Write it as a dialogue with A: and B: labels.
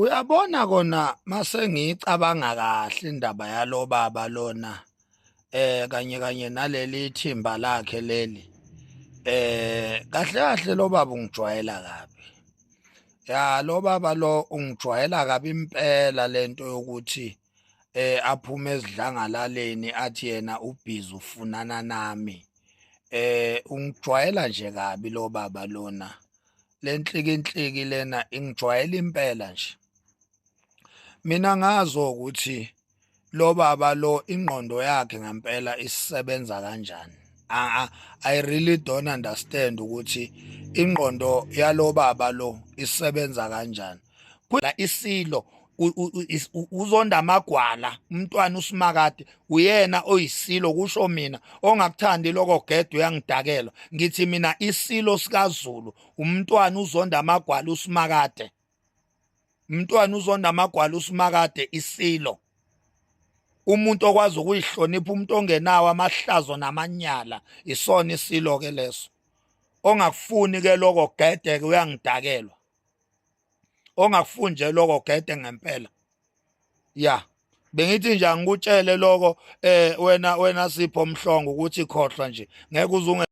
A: Uyabona kona mase ngicabanga kahle indaba yalo baba lona kanye naleli thimba lakhe leli kahle kahle lo baba ungijwayela kabi. Ya lo baba lo ungijwayela kabi impela lento yokuthi aphume ezidlangalaleni athi yena ubhizi ufunana nami. Ungijwayela nje kabi lo baba lona. Le nhlikinhliki lena ingijwayela impela nje. Mina ngazi ukuthi lo baba lo ingqondo yakhe ngempela isebenza kanjani. I really don't understand ukuthi ingqondo yalo baba lo isebenza kanjani. Kula isilo uzonda amagwala umntwana uSimakade uyena oyisilo kusho mina ongakuthandi lokho gedwe uyangidakela ngithi mina isilo sikaZulu umntwana uzonda amagwala uSimakade. Umntwana uzonda amagwala uSimakade isilo. Umuntu okwazi ukuyihlonipha umuntu ongenawo amahlazo namanyala isona isilo ke leso. Ongakufuni ke lokho gede ke uyangidakelwa. Ongakufuni nje lokho gede ngempela. Ya. Bengithi nje angikutshele lokho wena Sipho Mhlongo ukuthi khohlwa nje ngeke uze